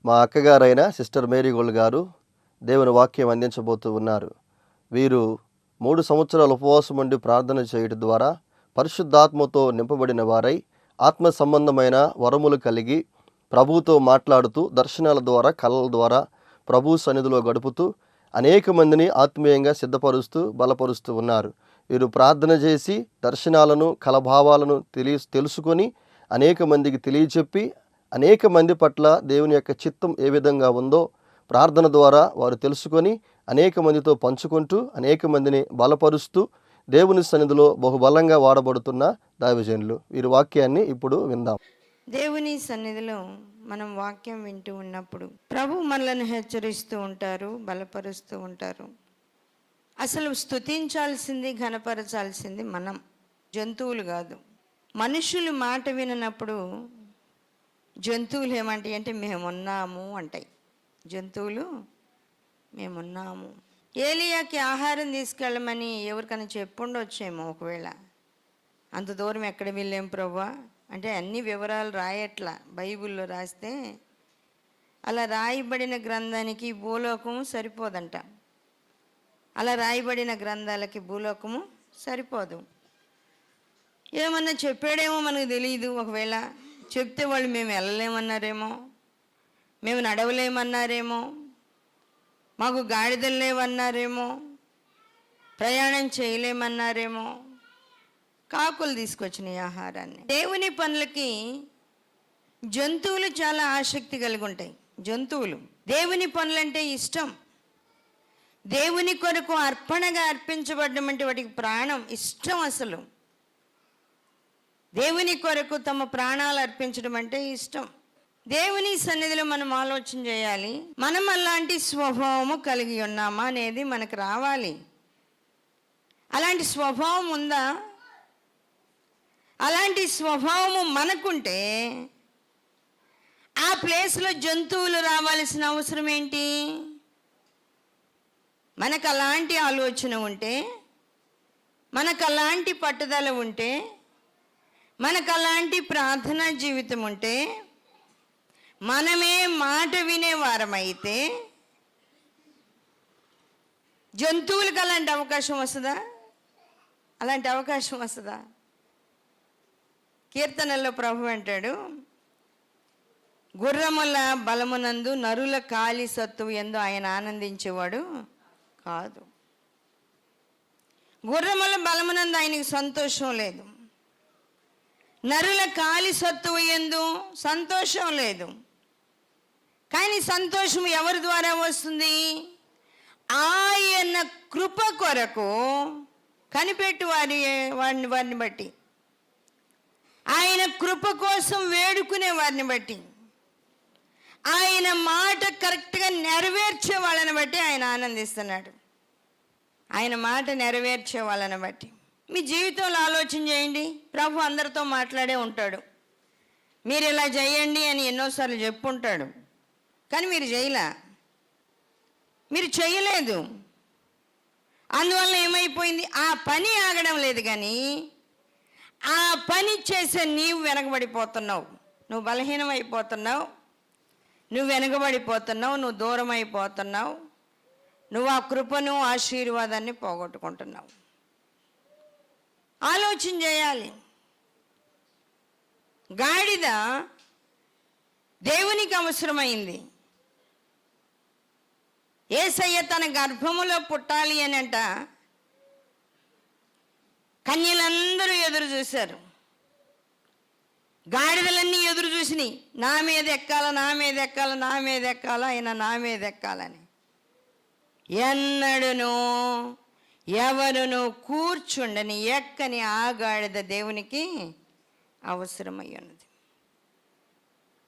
మా అక్కగారైన sister Mary gold గారు దేవుని వాక్యం అందించబోతూ ఉన్నారు. వీరు 3 సంవత్సరాలు ఉపవాసం ఉండి ప్రార్థన చేయడం ద్వారా పరిశుద్ధాత్మతో నింపబడిన వారై ఆత్మ సంబంధమైన వరములు కలిగి ప్రభువుతో మాట్లాడుతూ దర్శనాల ద్వారా కళల ద్వారా ప్రభు సన్నిధిలో గడుపుతూ అనేక మందిని ఆత్మీయంగా సిద్ధపరుస్తూ బలపరుస్తూ ఉన్నారు. వీరు ప్రార్థన చేసి దర్శనాలను కలభావాలను తెలుసుకొని అనేక మందికి తెలియచెప్పి అనేక మంది పట్ల దేవుని యొక్క చిత్తం ఏ విధంగా ఉందో ప్రార్థన ద్వారా వారు తెలుసుకొని అనేక మందితో పంచుకుంటూ అనేక మందిని బలపరుస్తూ దేవుని సన్నిధిలో బహుబలంగా వాడబడుతున్న దైవజనులు. వీరి వాక్యాన్ని ఇప్పుడు విందాం. దేవుని సన్నిధిలో మనం వాక్యం వింటూ ఉన్నప్పుడు ప్రభు మనలను హెచ్చరిస్తూ ఉంటారు, బలపరుస్తూ ఉంటారు. అసలు స్తుతించాల్సింది, ఘనపరచాల్సింది మనం, జంతువులు కాదు. మనుషులు మాట విననప్పుడు జంతువులు ఏమంటాయి అంటే మేమున్నాము అంటాయి. జంతువులు మేమున్నాము. ఏలియాకి ఆహారం తీసుకెళ్ళమని ఎవరికైనా చెప్పుండొచ్చేమో ఒకవేళ. అంత దూరం ఎక్కడ వెళ్ళాం ప్రభువా అంటే అన్ని వివరాలు రాయట్లా. బైబిల్లో రాస్తే అలా రాయబడిన గ్రంథానికి భూలోకము సరిపోదంట. అలా రాయబడిన గ్రంథాలకి భూలోకము సరిపోదు. ఏమన్నా చెప్పాడేమో మనకు తెలియదు. ఒకవేళ చెప్తే వాళ్ళు మేము వెళ్ళలేమన్నారేమో, మేము నడవలేమన్నారేమో, మాకు గాడిదలు లేవన్నారేమో, ప్రయాణం చేయలేమన్నారేమో. కాకులు తీసుకొచ్చినాయి ఆహారాన్ని. దేవుని పనులకి జంతువులు చాలా ఆసక్తి కలిగి ఉంటాయి. జంతువులు దేవుని పనులంటే ఇష్టం. దేవుని కొరకు అర్పణగా అర్పించబడడం అంటే వాటికి ప్రాణం, ఇష్టం. అసలు దేవుని కొరకు తమ ప్రాణాలు అర్పించడం అంటే ఇష్టం. దేవుని సన్నిధిలో మనం ఆలోచన చేయాలి. మనం అలాంటి స్వభావము కలిగి ఉన్నామా అనేది మనకు రావాలి. అలాంటి స్వభావం ఉందా? అలాంటి స్వభావము మనకుంటే ఆ ప్లేస్లో జంతువులు రావాల్సిన అవసరం ఏంటి? మనకు అలాంటి ఆలోచన ఉంటే, మనకు అలాంటి పట్టుదల ఉంటే, మనకు అలాంటి ప్రార్థనా జీవితం ఉంటే, మనమే మాట వినేవారమైతే జంతువులకు అలాంటి అవకాశం వస్తుందా? అలాంటి అవకాశం వస్తుందా? కీర్తనల్లో ప్రభు అంటాడు, గుర్రముల బలమునందు నరుల కాలి సత్తువు యందు ఆయన ఆనందించేవాడు కాదు. గుర్రముల బలమునందు ఆయనకి సంతోషం లేదు. నరుల కాలి సత్తువు యందు సంతోషం లేదు. కానీ సంతోషం ఎవరి ద్వారా వస్తుంది? ఆయన కృప కొరకు కనిపెట్టు వారిని బట్టి, ఆయన కృప కోసం వేడుకునే వారిని బట్టి, ఆయన మాట కరెక్ట్గా నెరవేర్చే వాళ్ళని బట్టి ఆయన ఆనందిస్తున్నాడు. ఆయన మాట నెరవేర్చే వాళ్ళని బట్టి. మీ జీవితంలో ఆలోచన చేయండి. ప్రభు అందరితో మాట్లాడే ఉంటాడు. మీరు ఇలా చేయండి అని ఎన్నోసార్లు చెప్పుంటాడు. కానీ మీరు చేయలేదు. అందువల్ల ఏమైపోయింది? ఆ పని ఆగడం లేదు, కానీ ఆ పని చేసే నీవు వెనకబడిపోతున్నావు. నువ్వు బలహీనం అయిపోతున్నావు, నువ్వు వెనకబడిపోతున్నావు, నువ్వు దూరం అయిపోతున్నావు, నువ్వు ఆ కృపను ఆశీర్వాదాన్ని పోగొట్టుకుంటున్నావు. ఆలోచన చేయాలి. గాడిద దేవునికి అవసరమైంది. యేసయ్య తన గర్భములో పుట్టాలి అని అంట కన్యలందరూ ఎదురు చూశారు. గాడిదలన్నీ ఎదురు చూసినాయి, నా మీద ఎక్కాలా, నా మీద ఎక్కాలా, నా మీద ఎక్కాలా, ఆయన నా మీద ఎక్కాలని. ఎన్నడును ఎవరును కూర్చుండని ఎక్కని ఆ గాడిద దేవునికి అవసరమై ఉన్నది.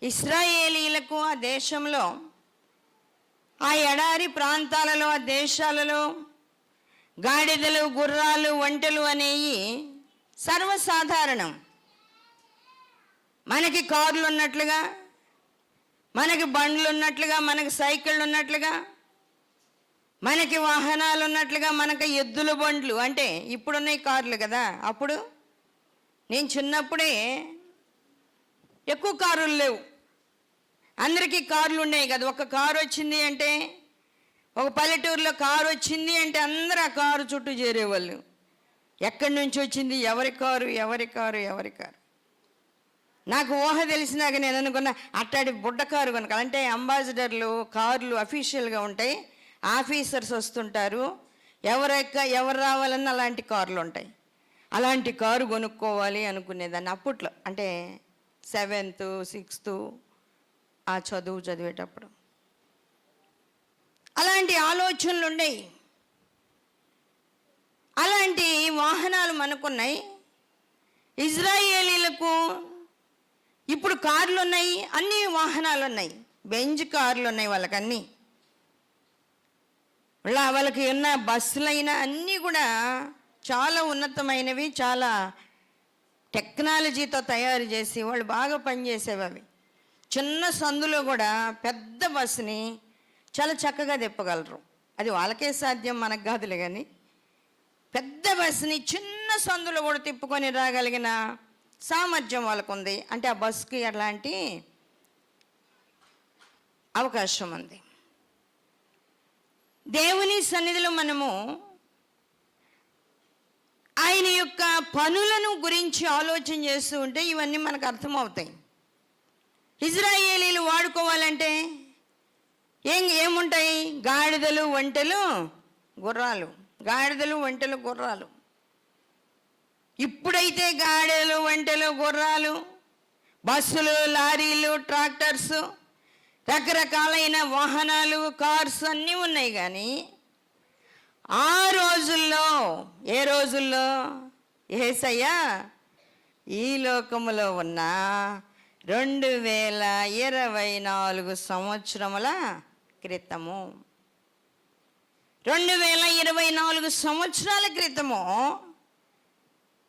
ఇశ్రాయేలీలకు ఆ దేశంలో, ఆ ఎడారి ప్రాంతాలలో, ఆ దేశాలలో గాడిదలు, గుర్రాలు, ఒంటెలు అనేవి సర్వసాధారణం. మనకి కార్లు ఉన్నట్లుగా, మనకి బండ్లు ఉన్నట్లుగా, మనకి సైకిళ్ళు ఉన్నట్లుగా, మనకి వాహనాలు ఉన్నట్లుగా, మనకి ఎద్దుల బండ్లు అంటే ఇప్పుడున్నాయి కార్లు కదా. అప్పుడు నేను చిన్నప్పుడే ఎక్కువ కారులు లేవు. అందరికీ కార్లు ఉన్నాయి కదా, ఒక కారు వచ్చింది అంటే, ఒక పల్లెటూరులో కారు వచ్చింది అంటే అందరూ ఆ కారు చుట్టూ చేరేవాళ్ళు. ఎక్కడి నుంచి వచ్చింది, ఎవరి కారు ఎవరి కారు ఎవరి కారు. నాకు ఊహ తెలిసినాక నేను అనుకున్నా అట్టాడి బుడ్డ కారు కనుక, అంటే అంబాసిడర్లు కార్లు అఫీషియల్గా ఉంటాయి, ఆఫీసర్స్ వస్తుంటారు, ఎవరు రావాలన్నా అలాంటి కార్లు ఉంటాయి. అలాంటి కారు కొనుక్కోవాలి అనుకునేదాన్ని అప్పట్లో, అంటే 7th 6th ఆ చదువు చదివేటప్పుడు అలాంటి ఆలోచనలు ఉండేవి. అలాంటి వాహనాలు మనకున్నాయి. ఇజ్రాయేలీలకు ఇప్పుడు కార్లు ఉన్నాయి, అన్ని వాహనాలు ఉన్నాయి, బెంజ్ కార్లు ఉన్నాయి వాళ్ళకన్నీ. వాళ్ళకి ఉన్న బస్సులైనా అన్నీ కూడా చాలా ఉన్నతమైనవి, చాలా టెక్నాలజీతో తయారు చేసి వాళ్ళు బాగా పనిచేసేవి. అవి చిన్న సందులో కూడా పెద్ద బస్సుని చాలా చక్కగా తిప్పగలరు. అది వాళ్ళకే సాధ్యం, మనకు కాదులే. కానీ పెద్ద బస్సుని చిన్న సందులో కూడా తిప్పుకొని రాగలిగిన సామర్థ్యం వాళ్ళకు ఉంది. అంటే ఆ బస్సుకి అట్లాంటి అవకాశం ఉంది. దేవుని సన్నిధిలో మనము ఆయన యొక్క పనులను గురించి ఆలోచన చేస్తూ ఉంటే ఇవన్నీ మనకు అర్థమవుతాయి. ఇజ్రాయేలీలు వాడుకోవాలంటే ఏముంటాయి? గాడిదలు, ఒంటెలు, గుర్రాలు. గాడిదలు, ఒంటెలు, గుర్రాలు. ఇప్పుడైతే గాడిదలు, ఒంటెలు, గుర్రాలు, బస్సులు, లారీలు, ట్రాక్టర్స్, రకరకాలైన వాహనాలు, కార్స్ అన్నీ ఉన్నాయి. కానీ ఆ రోజుల్లో, ఏ రోజుల్లో? యేసయ్య ఈ లోకములో ఉన్న 2024 సంవత్సరముల క్రితము, 2024 సంవత్సరాల క్రితము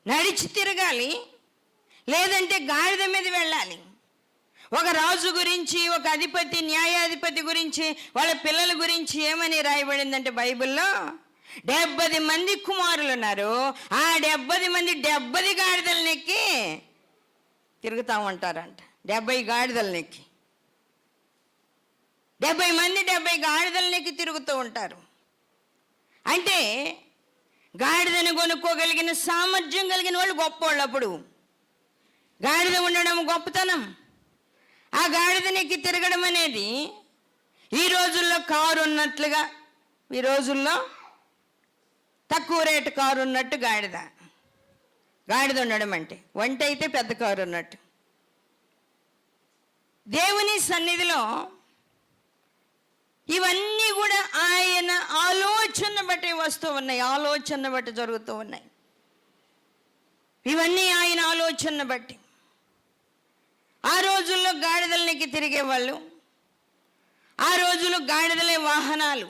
నడిచి తిరగాలి, లేదంటే గాడిద మీద వెళ్ళాలి. ఒక రాజు గురించి, ఒక అధిపతి, న్యాయాధిపతి గురించి, వాళ్ళ పిల్లల గురించి ఏమని రాయబడిందంటే బైబిల్లో 70 మంది కుమారులు ఉన్నారు. ఆ 70 మంది 70 గాడిదలను ఎక్కి తిరుగుతూ ఉంటారంట. 70 గాడిదలను ఎక్కి 70 మంది 70 గాడిదలను ఎక్కి తిరుగుతూ ఉంటారు. అంటే గాడిదను కొనుక్కోగలిగిన సామర్థ్యం కలిగిన వాళ్ళు గొప్పవాళ్ళు. అప్పుడు గాడిద ఉండడం గొప్పతనం. ఆ గాడిదని ఎక్కి తిరగడం అనేది ఈ రోజుల్లో కారు ఉన్నట్లుగా, ఈ రోజుల్లో తక్కువ రేటు కారు ఉన్నట్టు గాడిద ఉండడం అంటే, ఒంటె అయితే పెద్ద కారు ఉన్నట్టు. దేవుని సన్నిధిలో ఇవన్నీ కూడా ఆయన ఆలోచన బట్టి వస్తూ ఉన్నాయి, ఆలోచన బట్టి జరుగుతూ ఉన్నాయి. ఇవన్నీ ఆయన ఆలోచన బట్టి. ఆ రోజుల్లో గాడిదలకి తిరిగేవాళ్ళు. ఆ రోజుల్లో గాడిదలే వాహనాలు.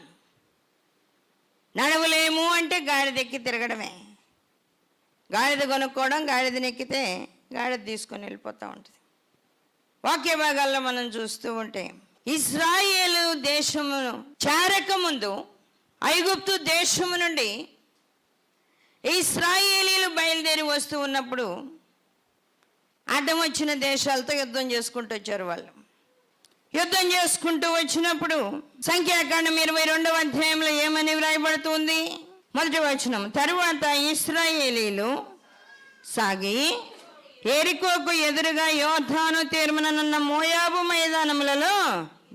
నడవలేము అంటే గాడిదెక్కి తిరగడమే. గాడిద కొనుక్కోవడం, గాడిదని ఎక్కితే గాడిద తీసుకొని వెళ్ళిపోతూ ఉంటుంది. వాక్య భాగాల్లో మనం చూస్తూ ఉంటే ఇశ్రాయేలు దేశమును చేరకముందు, ఐగుప్తు దేశము నుండి ఇశ్రాయేలీలు బయలుదేరి వస్తూ ఉన్నప్పుడు అడ్డం వచ్చిన దేశాలతో యుద్ధం చేసుకుంటూ వచ్చారు. వాళ్ళు యుద్ధం చేసుకుంటూ వచ్చినప్పుడు సంఖ్యాకాండం 22వ అధ్యాయంలో ఏమని వ్రాయబడుతుంది? 1వ వచనం, తరువాత ఇశ్రాయేలీలు సాగి యెరికోకు ఎదురుగా యోర్దాను తీర్మననున్న మోయాబు మైదానములలో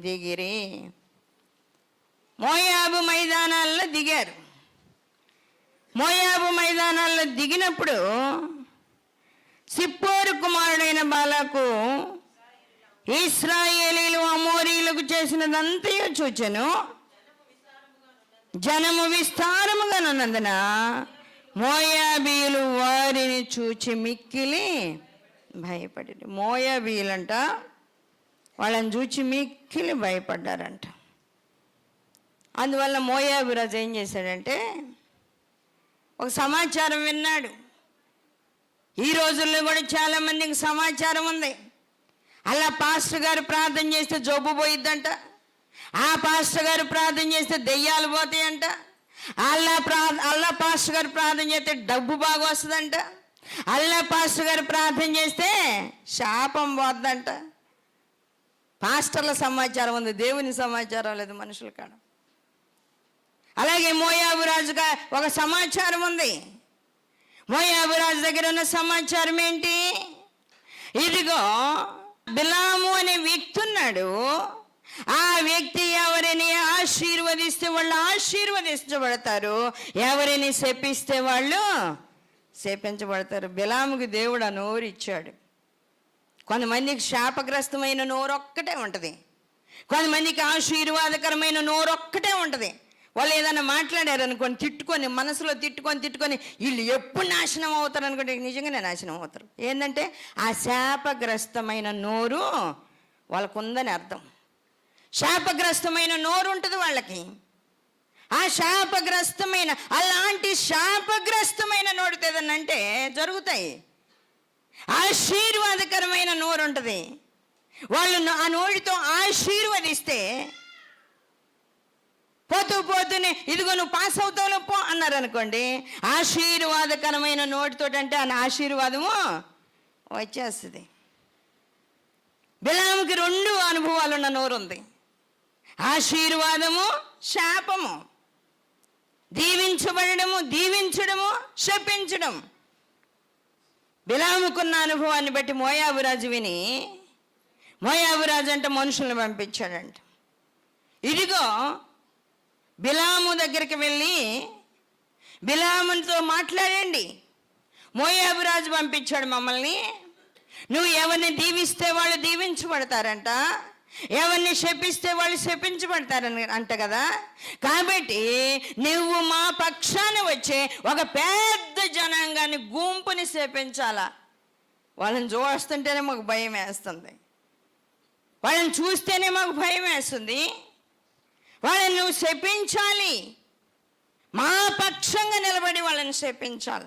దిగిరి. మోయాబు మైదానాల్లో దిగారు. మోయాబు మైదానాల్లో దిగినప్పుడు సిప్పోరు కుమారుడైన బాలాకు ఇశ్రాయేలీలు అమోరీలకు చేసినదంతయు చూచెను. జనము విస్తారముగా ఉన్నందున మోయాబీయులు వారిని చూచి మిక్కిలి భయపడి. మోయాబీయులంట వాళ్ళని చూచి మిక్కిలి భయపడ్డారంట. అందువల్ల మోయాబు రాజు ఏం చేశాడంటే ఒక సమాచారం విన్నాడు. ఈ రోజుల్లో కూడా చాలామందికి సమాచారం ఉంది. అలా పాస్టర్ గారు ప్రార్థన చేస్తే జబ్బు పోయిద్దంట, ఆ పాస్టర్ గారు ప్రార్థన చేస్తే దెయ్యాలు పోతాయంట, అల్లా పాస్టర్ గారు ప్రార్థన చేస్తే డబ్బు బాగా వస్తుందంట, అల్లా పాస్టర్ గారు ప్రార్థన చేస్తే శాపం పోద్దంట. పాస్టర్ల సమాచారం ఉంది, దేవుని సమాచారం లేదు మనుషుల కాడ. అలాగే మోయాబు రాజుగా ఒక సమాచారం ఉంది. మోయాబు రాజు దగ్గర ఉన్న సమాచారం ఏంటి? ఇదిగో బిలాము అనే వ్యక్తి ఉన్నాడు. ఆ వ్యక్తి ఎవరిని ఆశీర్వదిస్తే వాళ్ళు ఆశీర్వదించబడతారు, ఎవరిని శపిస్తే వాళ్ళు శపించబడతారు. బిలాముకి దేవుడు ఆ నోరు ఇచ్చాడు. కొంతమందికి శాపగ్రస్తమైన నోరు ఒక్కటే ఉంటుంది, కొంతమందికి ఆశీర్వాదకరమైన నోరు ఒక్కటే ఉంటుంది. వాళ్ళు ఏదైనా మాట్లాడారు అనుకోని తిట్టుకొని, మనసులో తిట్టుకొని వీళ్ళు ఎప్పుడు నాశనం అవుతారు అనుకుంటే నిజంగానే నాశనం అవుతారు. ఏంటంటే ఆ శాపగ్రస్తమైన నోరు వాళ్ళకు ఉందని అర్థం. శాపగ్రస్తమైన నోరు ఉంటుంది వాళ్ళకి. ఆ శాపగ్రస్తమైన అలాంటి శాపగ్రస్తమైన నోటితో ఏదన్నంటే జరుగుతాయి. ఆశీర్వాదకరమైన నోరు ఉంటుంది. వాళ్ళు ఆ నోటితో ఆశీర్వదిస్తే పోతూనే ఇదిగో నువ్వు పాస్ అవుతావు పో అన్నారు అనుకోండి, ఆశీర్వాదకరమైన నోటితో అంటే ఆ ఆశీర్వాదము వచ్చేస్తుంది. బిలాముకి 2 అనుభవాలు ఉన్న నోరు ఉంది, ఆశీర్వాదము, శాపము. దీవించడము, శపించడం. బిలాముకున్న అనుభవాన్ని బట్టి మోయాబు రాజు విని, మోయాబు రాజు అంటే మనుషులను పంపించాడంట. ఇదిగో బిలాము దగ్గరికి వెళ్ళి బిలాముతో మాట్లాడండి. మోయాబు రాజు పంపించాడు మమ్మల్ని. నువ్వు ఎవరిని దీవిస్తే వాళ్ళు దీవించబడతారంట, ఎవరిని శపిస్తే వాళ్ళు శపించబడతారని అంట కదా. కాబట్టి నువ్వు మా పక్షాన వచ్చే ఒక పెద్ద జనాంగాన్ని, గుంపుని శపించాలా. వాళ్ళని చూస్తుంటేనే మాకు భయం వేస్తుంది, వాళ్ళని చూస్తేనే మాకు భయం వేస్తుంది. వాళ్ళని నువ్వు శపించాలి, మా పక్షంగా నిలబడి వాళ్ళని శపించాల.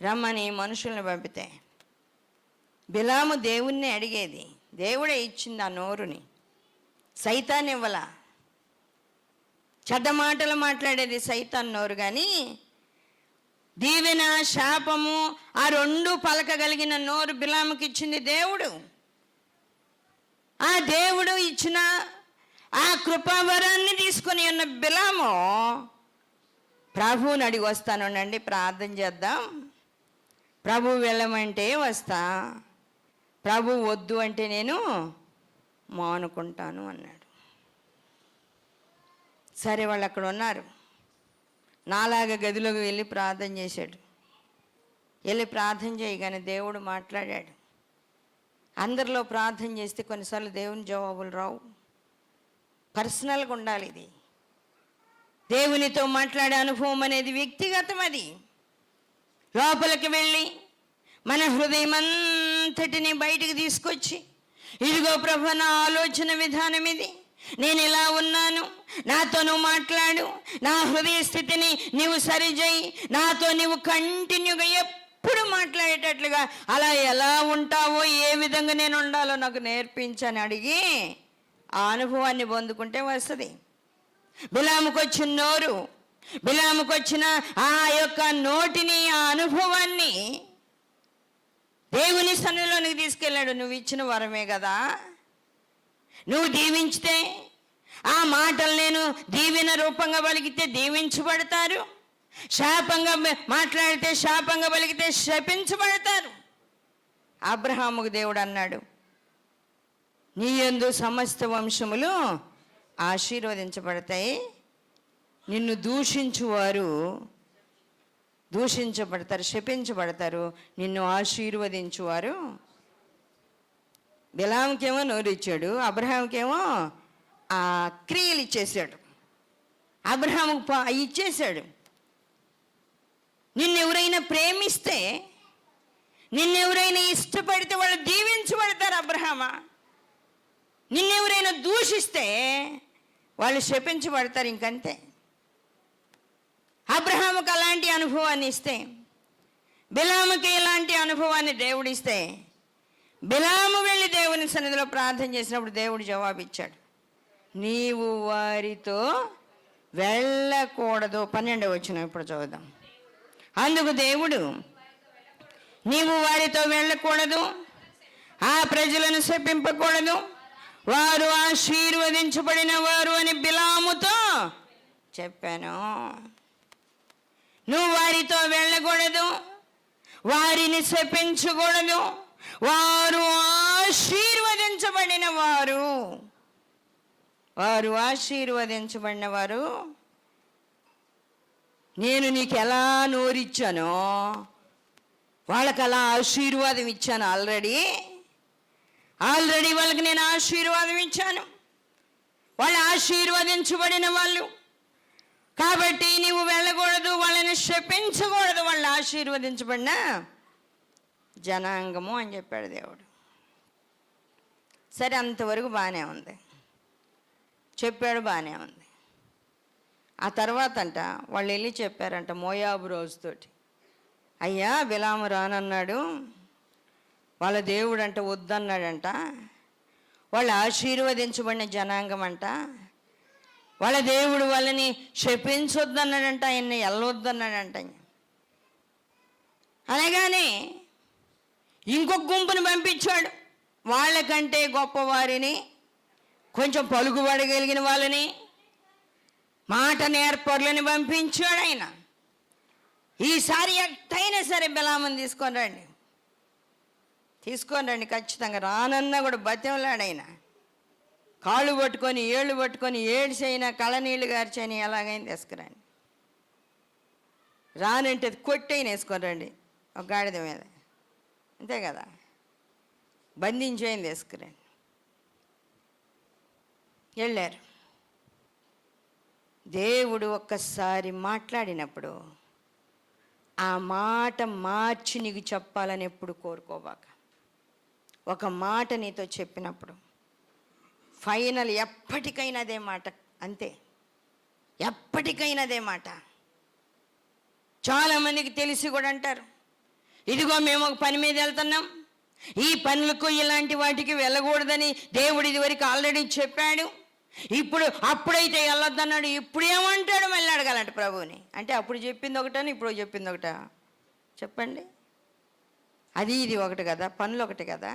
రమ్మని మనుషుల్ని పంపితే బిలాము దేవుణ్ణి అడిగేది, దేవుడే ఇచ్చింది ఆ నోరుని, సైతాన్ ఇవ్వలా. చెడ్డ మాటలు మాట్లాడేది సైతాన్ నోరు, కానీ దీవెన శాపము ఆ 2 పలకగలిగిన నోరు బిలాముకి ఇచ్చింది దేవుడు. ఆ దేవుడు ఇచ్చిన ఆ కృపావరాన్ని తీసుకొని ఉన్న బిలాము ప్రభువుని అడిగి వస్తానండి, ప్రార్థన చేద్దాం. ప్రభు వెళ్ళమంటే వస్తా, ప్రభు వద్దు అంటే నేను మానుకుంటాను అన్నాడు. సరే, వాళ్ళు అక్కడ ఉన్నారు. నాలాగా గదిలోకి వెళ్ళి ప్రార్థన చేశాడు. వెళ్ళి ప్రార్థన చేయగానే దేవుడు మాట్లాడాడు. అందరిలో ప్రార్థన చేస్తే కొన్నిసార్లు దేవుని జవాబులు రావు. పర్సనల్గా ఉండాలి. ఇది దేవునితో మాట్లాడే అనుభవం అనేది వ్యక్తిగతం. అది లోపలికి వెళ్ళి మన హృదయం అంతటిని బయటికి తీసుకొచ్చి, ఇదిగో ప్రభు నా ఆలోచన విధానం ఇది, నేను ఇలా ఉన్నాను, నాతో నువ్వు మాట్లాడు, నా హృదయ స్థితిని నీవు సరిచేయి, నాతో నువ్వు కంటిన్యూగా ఎప్పుడు మాట్లాడేటట్లుగా అలా ఎలా ఉంటావో, ఏ విధంగా నేను ఉండాలో నాకు నేర్పించని అడిగి ఆ అనుభవాన్ని పొందుకుంటే వస్తుంది. బిలాముకు వచ్చిన నోరు, బిలాముకు వచ్చిన ఆ యొక్క నోటిని, ఆ అనుభవాన్ని దేవుని సన్నిధిలోనికి తీసుకెళ్ళాడు. నువ్వు ఇచ్చిన వరమే కదా, నువ్వు దీవించితే ఆ మాటలు నేను దీవెన రూపంగా పలికితే దీవించబడతారు, శాపంగా మాట్లాడితే శాపంగా పలికితే శపించబడతారు. అబ్రహాముకు దేవుడు అన్నాడు, నీ యందు సమస్త వంశములు ఆశీర్వదించబడతాయి, నిన్ను దూషించువారు దూషించబడతారు, శపించబడతారు, నిన్ను ఆశీర్వదించువారు. బిలాముకేమో నోరు ఇచ్చాడు, అబ్రహాముకేమో ఆ క్రియలు ఇచ్చేసాడు. అబ్రహాముకు ఇచ్చేశాడు. నిన్నెవరైనా ప్రేమిస్తే, నిన్నెవరైనా ఇష్టపడితే వాళ్ళు దీవించబడతారు అబ్రహామా. నిన్నెవరైనా దూషిస్తే వాళ్ళు శపించబడతారు, ఇంకంతే. అబ్రహాముకు అలాంటి అనుభవాన్ని ఇస్తే, బిలాముకి ఇలాంటి అనుభవాన్ని దేవుడు ఇస్తే, బిలాము వెళ్ళి దేవుని సన్నిధిలో ప్రార్థన చేసినప్పుడు దేవుడు జవాబిచ్చాడు, నీవు వారితో వెళ్ళకూడదు. 12వ వచనం ఇప్పుడు చదువుదాం. అందుకు దేవుడు, నీవు వారితో వెళ్ళకూడదు, ఆ ప్రజలను శపింపకూడదు, వారు ఆశీర్వదించబడిన వారు అని బిలాముతో చెప్పాను. నువ్వు వారితో వెళ్ళకూడదు, వారిని శపించకూడదు, వారు ఆశీర్వదించబడిన వారు. వారు ఆశీర్వదించబడిన వారు. నేను నీకు ఎలా నోరిచ్చానో వాళ్ళకి అలా ఆశీర్వాదం ఇచ్చాను. ఆల్రెడీ వాళ్ళకి నేను ఆశీర్వాదం ఇచ్చాను. వాళ్ళు ఆశీర్వదించబడిన వాళ్ళు కాబట్టి నీవు వెళ్ళకూడదు, వాళ్ళని శపించకూడదు, వాళ్ళు ఆశీర్వదించబడిన జనాంగము అని చెప్పాడు దేవుడు. సరే, అంతవరకు బాగానే ఉంది, చెప్పాడు, బాగానే ఉంది. ఆ తర్వాత అంట వాళ్ళు వెళ్ళి చెప్పారంట మోయాబు రోజుతోటి, అయ్యా బిలాము రానన్నాడు, వాళ్ళ దేవుడు అంట వద్దన్నాడంట, వాళ్ళు ఆశీర్వదించబడిన జనాంగం అంట, వాళ్ళ దేవుడు వాళ్ళని శపించొద్దన్నాడంట, ఆయన్ని వెళ్ళొద్దన్నాడంట. అనగానే ఇంకొక గుంపుని పంపించాడు, వాళ్ళకంటే గొప్పవారిని, కొంచెం పలుకుబడగలిగిన వాళ్ళని, మాట నేర్పరులని పంపించాడు ఆయన. ఈసారి ఎట్టయినా సరే బిలాముని తీసుకొని రండి, ఖచ్చితంగా రానన్నా కూడా బతిమలాడు ఆయన. కాళ్ళు పట్టుకొని ఏళ్ళు పట్టుకొని ఏడ్చైనా కళ్ళనీళ్ళు గార్చైనా ఎలాగైనా తీసుకురండి, రానంటే కొట్టైనా వేసుకొని రండి ఒక గాడిద మీద, అంతే కదా, బంధించైనా తీసుకురండి. వెళ్ళారు. దేవుడు ఒక్కసారి మాట్లాడినప్పుడు ఆ మాట మార్చి నీకు చెప్పాలని ఎప్పుడు కోరుకోబాక. ఒక మాట నీతో చెప్పినప్పుడు ఫైనల్ ఎప్పటికైనా అదే మాట, అంతే, ఎప్పటికైనా అదే మాట. చాలామందికి తెలిసి కూడా అంటారు, ఇదిగో మేము ఒక పని మీద వెళ్తున్నాం, ఈ పనులకు ఇలాంటి వాటికి వెళ్ళకూడదని దేవుడు ఇదివరకు ఆల్రెడీ చెప్పాడు, అప్పుడైతే వెళ్ళొద్దన్నాడు, ఇప్పుడు ఏమంటాడు మళ్ళీ అడగాలంట ప్రభువుని. అంటే అప్పుడు చెప్పింది ఒకటని ఇప్పుడు చెప్పింది ఒకట? చెప్పండి. అది ఇది ఒకటి కదా, పనులు ఒకటి కదా,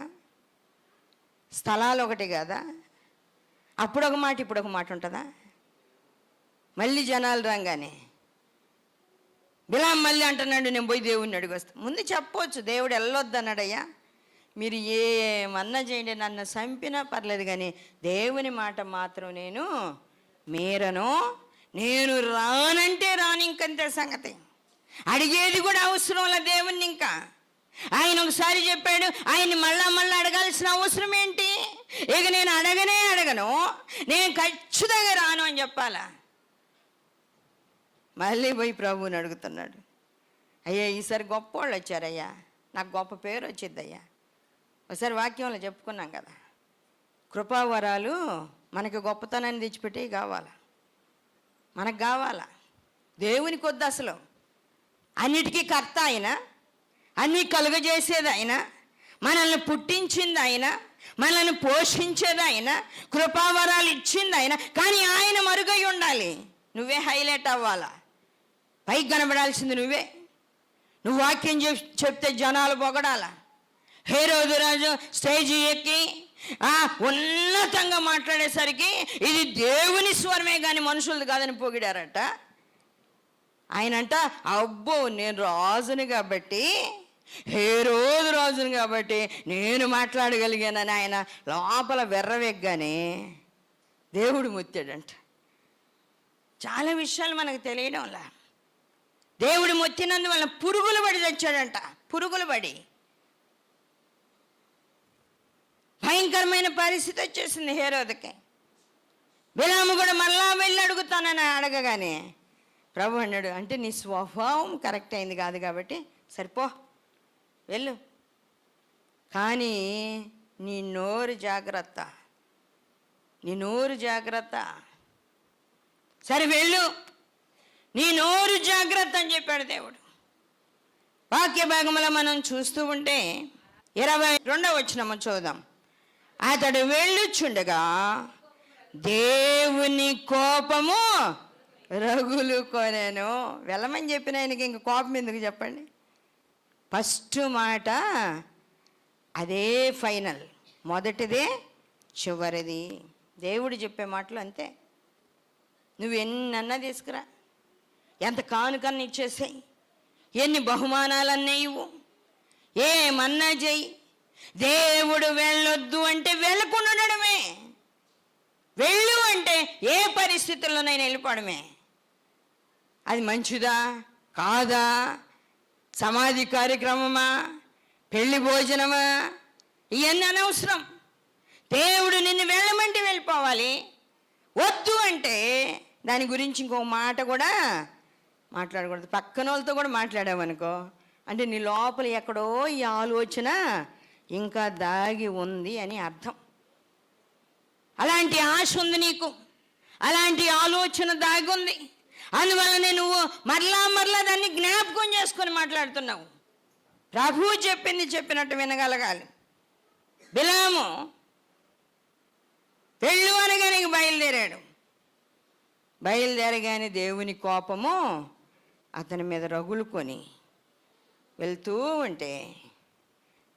స్థలాలు ఒకటి కదా, అప్పుడు ఒక మాట ఇప్పుడు ఒక మాట ఉంటుందా? మళ్ళీ జనాలు రాగానే బిలాం మళ్ళీ అంటున్నాడు, నేను పోయి దేవుడిని అడిగొస్తా. ముందు చెప్పవచ్చు, దేవుడు వెళ్ళొద్దన్నాడయ్యా, మీరు ఏమన్నా చేయండి, నన్ను చంపినా పర్లేదు, కానీ దేవుని మాట మాత్రం నేను మీరను, నేను రానంటే రాను, ఇంకంతే సంగతి. అడిగేది కూడా అవసరం లేదు దేవుణ్ణి. ఇంకా ఆయన ఒకసారి చెప్పాడు, ఆయన్ని మళ్ళా అడగాల్సిన అవసరం ఏంటి? ఇక నేను అడగను, నేను ఖచ్చితంగా రాను అని చెప్పాలా? మళ్ళీ పోయి ప్రభువుని అడుగుతున్నాడు, అయ్యా ఈసారి గొప్ప వాళ్ళు వచ్చారయ్యా, నాకు గొప్ప పేరు వచ్చిద్దయ్యా. ఒకసారి వాక్యంలో చెప్పుకున్నాం కదా, కృపావరాలు మనకి గొప్పతనాన్ని తెచ్చిపెట్టి కావాలా, మనకు కావాలా. దేవునికి వద్దు అసలు, అన్నిటికీ కర్త ఆయన, అన్నీ కలుగజేసేది ఆయన, మనల్ని పుట్టించింది ఆయన, మనల్ని పోషించేది ఆయన, కృపావరాలు ఇచ్చింది ఆయన. కానీ ఆయన మరుగై ఉండాలి, నువ్వే హైలైట్ అవ్వాలా, పైకి కనబడాల్సింది నువ్వు వాక్యం చెప్తే జనాలు పొగడాలా. హేరోదు రాజు స్టేజీ ఎక్కి ఉన్నతంగా మాట్లాడేసరికి ఇది దేవుని స్వరమే కానీ మనుషులది కాదని పొగిడారట. ఆయనంట, అబ్బో నేను రాజుని కాబట్టి, హేరోదు రాజుని కాబట్టి నేను మాట్లాడగలిగానని ఆయన లోపల వెర్రవెగ్గానే దేవుడు మొత్తాడంట. చాలా విషయాలు మనకు తెలియడంలా. దేవుడు మొత్తినందువల్ల పురుగులు పడి తెచ్చాడంట, పురుగులు పడి. భయంకరమైన పరిస్థితి వచ్చేసింది హేరోదుకి. బిలాము కూడా మళ్ళా వెళ్ళి అడుగుతానని అడగగానే ప్రభు అన్నాడు, అంటే నీ స్వభావం కరెక్ట్ అయింది కాదు కాబట్టి సరిపో, వెళ్ళు, కానీ నీ నోరు జాగ్రత్త, సరే వెళ్ళు, నీ నోరు జాగ్రత్త అని చెప్పాడు దేవుడు. వాక్య భాగంలో మనం చూస్తూ ఉంటే 22వ వచనం చూద్దాం. అతడు వెళ్ళుచుండగా దేవుని కోపము రగులు కొనెను. వెళ్ళమని చెప్పిన ఆయనకి ఇంక కోపం ఎందుకు చెప్పండి? ఫస్ట్ మాట అదే ఫైనల్, మొదటిదే చివరిది. దేవుడు చెప్పే మాటలు అంతే. నువ్వు ఎన్నన్నా తీసుకురా, ఎంత కానుకన్నా ఇచ్చేసాయి, ఎన్ని బహుమానాలన్నా ఇవ్వు, ఏమన్నా చెయ్యి, దేవుడు వెళ్ళొద్దు అంటే వెళ్ళకుండా ఉండడమే. వెళ్ళు అంటే ఏ పరిస్థితుల్లోనైనా వెళ్ళిపోవడమే. అది మంచిదా కాదా, సమాధి కార్యక్రమమా, పెళ్లి భోజనమా, ఇవన్నీ అనవసరం. దేవుడు నిన్ను వెళ్ళమంటే వెళ్ళిపోవాలి. వద్దు అంటే దాని గురించి ఇంకో మాట కూడా మాట్లాడకూడదు. పక్కన వాళ్ళతో కూడా మాట్లాడామనుకో, అంటే నీ లోపల ఎక్కడో ఈ ఆలోచన ఇంకా దాగి ఉంది అని అర్థం. అలాంటి ఆశ ఉంది నీకు, అలాంటి ఆలోచన దాగి ఉంది. అందువల్లనే నువ్వు మరలా దాన్ని జ్ఞాపకం చేసుకొని మాట్లాడుతున్నావు. ప్రభువు చెప్పింది చెప్పినట్టు వినగలగాలి. బిలాము వెళ్ళు అనగానే బయలుదేరాడు. బయలుదేరగానే దేవుని కోపము అతని మీద రగులుకొని వెళ్తూ ఉంటే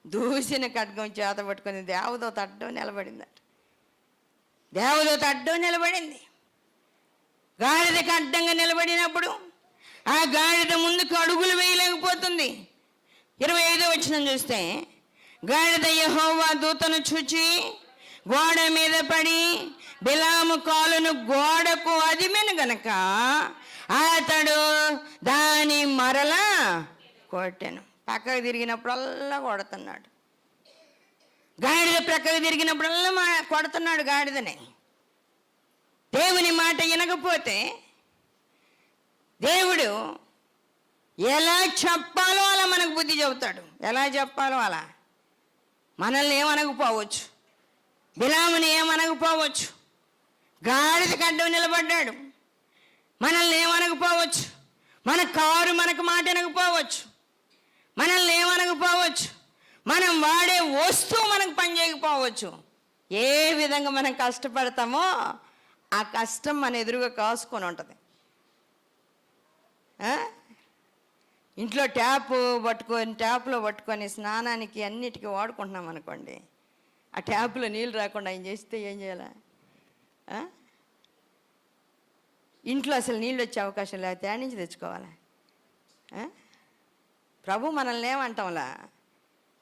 దూసిన ఖడ్గం చేత పట్టుకొని దేవదూత అడ్డం నిలబడిందట. దేవదూత అడ్డం నిలబడింది. గాడిదకి అడ్డంగా నిలబడినప్పుడు ఆ గాడిద ముందుకు అడుగులు వేయలేకపోతుంది. 25వ వచనం చూస్తే, గాడిద యెహోవా దూతను చూచి గోడ మీద పడి బిలాము కాలును గోడకు అదిమెను గనక అతడు దాని మరలా కొట్టాను. పక్కకు తిరిగినప్పుడల్లా కొడుతున్నాడు. గాడిద ప్రక్కకు తిరిగినప్పుడల్లా కొడుతున్నాడు గాడిదని. దేవుని మాట వినకపోతే దేవుడు ఎలా చెప్పాలో అలా మనకు బుద్ధి చెబుతాడు. ఎలా చెప్పాలో అలా. మనల్ని ఏమనకపోవచ్చు, బిలాముని ఏమనకపోవచ్చు, గాడిద కడ్డం నిలబడ్డాడు. మనల్ని ఏమనకపోవచ్చు, మన కారు మనకు మాట వినకపోవచ్చు, మనల్ని ఏమనకపోవచ్చు, మనం వాడే వస్తువు మనకు పని చేయకపోవచ్చు. ఏ విధంగా మనం కష్టపడతామో ఆ కష్టం మన ఎదురుగా కాసుకొని ఉంటుంది. ఇంట్లో ట్యాప్లో పట్టుకొని స్నానానికి అన్నిటికీ వాడుకుంటున్నాం అనుకోండి, ఆ ట్యాప్లో నీళ్ళు రాకుండా ఆయన చేస్తే ఏం చేయాలా? ఇంట్లో అసలు నీళ్ళు వచ్చే అవకాశం లేకపోతే ఆడ నుంచి తెచ్చుకోవాలా? ప్రభు మనల్ని ఏమంటాంలా,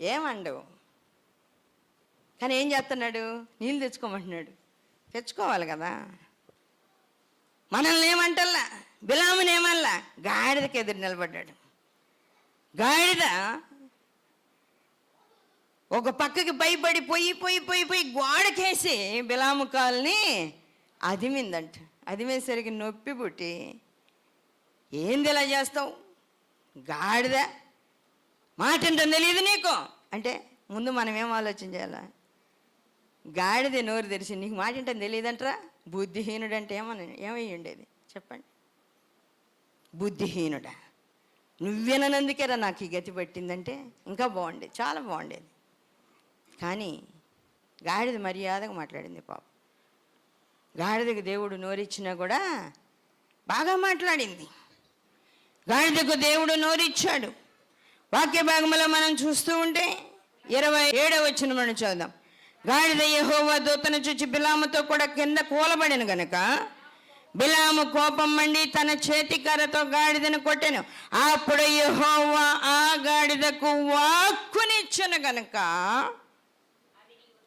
ఏమండవు. కానీ ఏం చేస్తున్నాడు? నీళ్ళు తెచ్చుకోమంటున్నాడు. తెచ్చుకోవాలి కదా. మనల్ని ఏమంటల్లా, బిలాముని ఏమల్లా, గాడిదకి ఎదురు నిలబడ్డాడు. గాడిద ఒక పక్కకి భయపడి పోయి గోడకేసి బిలాము కాల్ని అదిమిందంట. అదిమేసరికి నొప్పి పుట్టి, ఏంది ఇలా చేస్తావు, గాడిద మాట ఏంటో తెలియదు నీకు అంటే ముందు మనం ఏం ఆలోచన చేయాలా? గాడిద నోరు తెరిచి నీకు మాట ఏంటని తెలియదంటరా? బుద్ధిహీనుడు అంటే ఏమై ఉండేది చెప్పండి? బుద్ధిహీనుడా, నువ్వేనందుకేరా నాకు ఈ గతి పట్టిందంటే ఇంకా బాగుండేది, చాలా బాగుండేది. కానీ గాడిద మర్యాదగా మాట్లాడింది. పాపం గాడిదకు దేవుడు నోరిచ్చినా కూడా బాగా మాట్లాడింది. గాడిదకు దేవుడు నోరిచ్చాడు. వాక్య భాగంలో మనం చూస్తూ ఉంటే 27వ వచనం మనం చదువుదాం. గాడిద యెహోవా దూతను చూచి బిలాముతో కూడా కింద కూలబడిన గనుక బిలాము కోపం మండి తన చేతికర్రతో గాడిదను కొట్టెను. అప్పుడు యెహోవా ఆ గాడిదకు వాక్కునిచ్చెను గనుక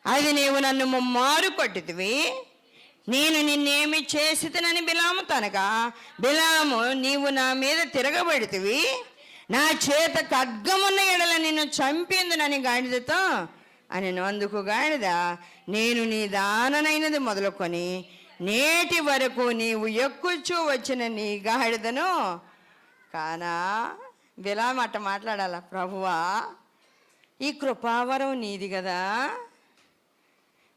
అది నీవు నన్ను ముమ్మారు కొట్టితివి, నేను నిన్నేమి చేసితనని బిలాము తనగా, బిలాము నీవు నా మీద తిరగబడితివి, నా చేత ఖడ్గమున్న ఎడల నిన్ను చంపిందునని గాడిదతో అని. అందుకు గాడిద, నేను నీ దాననైనది మొదలుకొని నేటి వరకు నీవు ఎక్కుచూ వచ్చిన నీ గాడిదను కానా. బిలాము అట్ట మాట్లాడాల, ప్రభువా ఈ కృపావరం నీది కదా,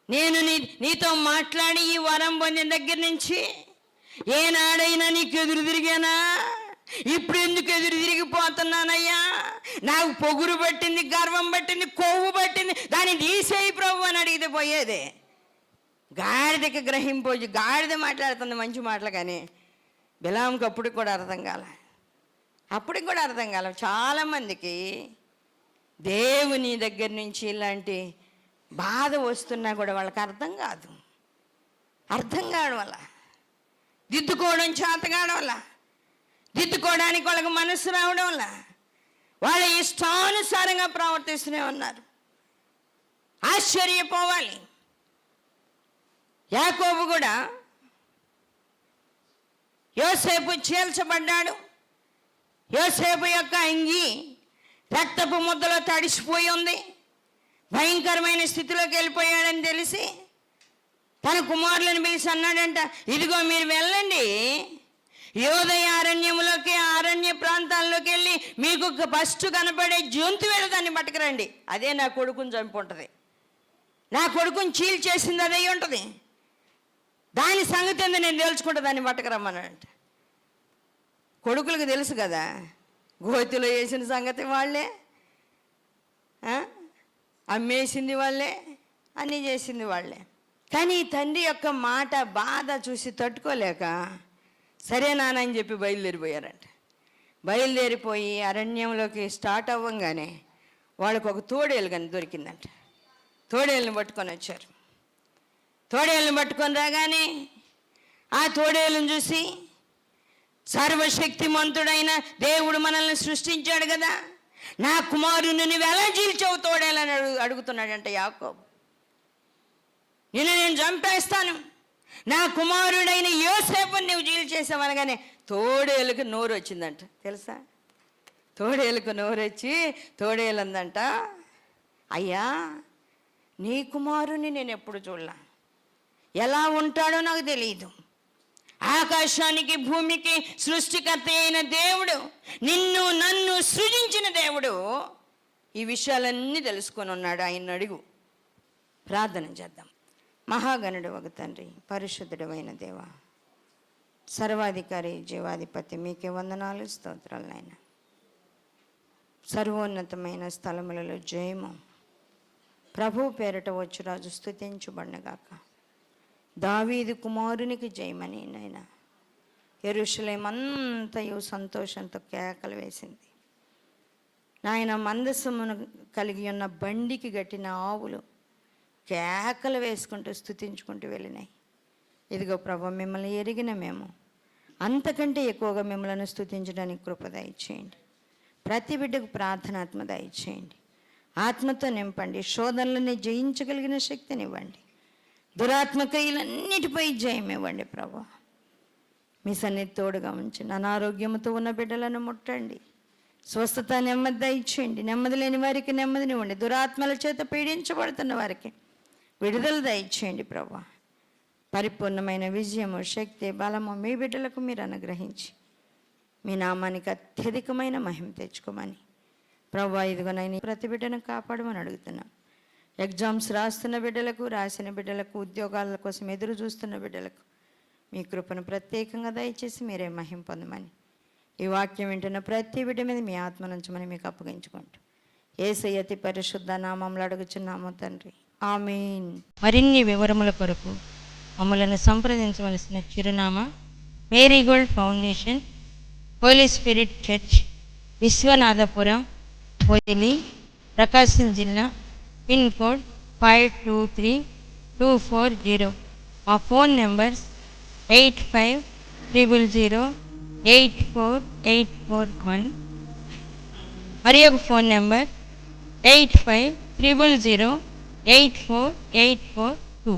నేను నీతో మాట్లాడి ఈ వరం పొందిన దగ్గర నుంచి ఏనాడైనా నీకు ఎదురు తిరిగానా? ఇప్పుడు ఎందుకు ఎదురు తిరిగిపోతున్నానయ్యా? నాకు పొగురు పట్టింది, గర్వం పట్టింది, కొవ్వు పట్టింది, దాన్ని తీసేయి ప్రభు అని అడిగితే పోయేదే. గాడిదకి గ్రహింపోయి గాడిద మాట్లాడుతుంది మంచి మాటలు, కానీ బిలాంకి అప్పటికి కూడా అర్థం కాల. చాలామందికి దేవుని దగ్గర నుంచి ఇలాంటి బాధ వస్తున్నా కూడా వాళ్ళకి అర్థం కాదు వల్ల దిద్దుకోవడం చేత కావడం వల్ల దిద్దుకోవడానికి వాళ్ళకి మనసు రావడం వల్ల వాళ్ళ ఇష్టానుసారంగా ప్రవర్తిస్తూనే ఉన్నారు. ఆశ్చర్యపోవాలి. యాకోబు కూడా యోసేపు చీల్చబడ్డాడు. యోసేపు యొక్క అంగి రక్తపు ముద్దలో తడిసిపోయి ఉంది. భయంకరమైన స్థితిలోకి వెళ్ళిపోయాడని తెలిసి తన కుమారులను పిలిచి అన్నాడంట, ఇదిగో మీరు వెళ్ళండి, యోదయ అరణ్యములోకి అరణ్య ప్రాంతాల్లోకి వెళ్ళి మీకు ఫస్ట్ కనపడే జంతువులు దాన్ని పట్టుకురండి. అదే నా కొడుకుని చంపుంటుంది, నా కొడుకుని చీల్చేసింది అదే ఉంటుంది, దాని సంగతి ఏందో నేను తెలుసుకుంటా, దాన్ని పట్టుకురమ్మన్నాడంట. కొడుకులకు తెలుసు కదా, గోతిలో వేసిన సంగతి వాళ్ళే, అమ్మేసింది వాళ్ళే, అన్నీ చేసింది వాళ్ళే. కానీ తండ్రి యొక్క మాట బాధ చూసి తట్టుకోలేక సరే నాన్న అని చెప్పి బయలుదేరిపోయారంట. బయలుదేరిపోయి అరణ్యంలోకి స్టార్ట్ అవ్వంగానే వాళ్ళకు ఒక తోడేలు కానీ దొరికిందంట. తోడేళ్ళని పట్టుకొని వచ్చారు. తోడేళ్ళని పట్టుకొని రాగానే ఆ తోడేళ్ళని చూసి, సర్వశక్తిమంతుడైన దేవుడు మనల్ని సృష్టించాడు కదా, నా కుమారుని నువ్వు ఎలా చీల్చావు తోడేలని అడుగుతున్నాడంట యాకోబు. నేను చంపేస్తాను, నా కుమారుడైన యోసేపుని నువ్వు చీల్చేసావు అనగానే తోడేళ్ళకి నోరు వచ్చిందంట. తెలుసా, తోడేళ్ళకు నోరు వచ్చి తోడేళ్ళందంట, అయ్యా నీ కుమారుని నేను ఎప్పుడు చూడలా, ఎలా ఉంటాడో నాకు తెలియదు, ఆకాశానికి భూమికి సృష్టికర్త అయిన దేవుడు, నిన్ను నన్ను సృజించిన దేవుడు ఈ విషయాలన్నీ తెలుసుకొని ఉన్నాడు. ఆయన అడుగు, ప్రార్థన చేద్దాం. మహాగణుడు ఒక తండ్రి, పరిశుద్ధుడు అయిన దేవ, సర్వాధికారి జీవాధిపతి, మీకే వందనాలు స్తోత్రాలు నాయన. సర్వోన్నతమైన స్థలములలో జయము, ప్రభు పేరట వచ్చురాజు స్తుతించుబడినగాక. దావీదు కుమారునికి జయమని నాయన. యెరూషలేము అంతయు సంతోషంతో కేకలు వేసింది నాయన. మందసమును కలిగి ఉన్న బండికి గట్టిన ఆవులు కేకలు వేసుకుంటూ స్తుతించుకుంటూ వెళ్ళినాయి. ఇదిగో ప్రభు, మిమ్మల్ని ఎరిగిన మేము అంతకంటే ఎక్కువగా మిమ్మల్ని స్తుతించడానికి కృప దయచేయండి. ప్రతి బిడ్డకు ప్రార్థనాత్మ దయచేయండి. ఆత్మతో నింపండి. శోధనలని జయించగలిగిన శక్తినివ్వండి. దురాత్మ క్రియలన్నిటిపై జయం ఇవ్వండి ప్రభు. మీ సన్నిధి తోడుగా ఉంచండి. అనారోగ్యంతో ఉన్న బిడ్డలను ముట్టండి. స్వస్థత, నెమ్మది దయచేయండి. నెమ్మది లేని వారికి నెమ్మదినివ్వండి. దురాత్మల చేత పీడించబడుతున్న వారికి విడుదల దయచేయండి ప్రభు. పరిపూర్ణమైన విజయము, శక్తి, బలము మీ బిడ్డలకు మీరు అనుగ్రహించి మీ నామానికి అత్యధికమైన మహిమ తెచ్చుకోమని ప్రభు, ఇదిగోనైనా ప్రతి బిడ్డను కాపాడమని అడుగుతున్నాం. ఎగ్జామ్స్ రాస్తున్న బిడ్డలకు, రాసిన బిడ్డలకు, ఉద్యోగాల కోసం ఎదురు చూస్తున్న బిడ్డలకు మీ కృపను ప్రత్యేకంగా దయచేసి మీరే మహిమ పొందమని, ఈ వాక్యం వింటున్న ప్రతి బిడ్డ మీద మీ ఆత్మ నుంచమని మీకు అప్పగించుకుంటూ యేసయ్య అతి పరిశుద్ధ నామములో అడుగుచున్నాము తండ్రి, ఆమేన్. మరిన్ని వివరముల కొరకు మమ్మలను సంప్రదించవలసిన చిరునామా Marigold Foundation, Holy Spirit Church, Vishwanathapuram, Podili, Prakasam జిల్లా, పిన్ కోడ్ 523240. మా ఫోన్ నెంబర్స్ 8500084841. మరి ఒక ఫోన్ నెంబర్ 8500084841.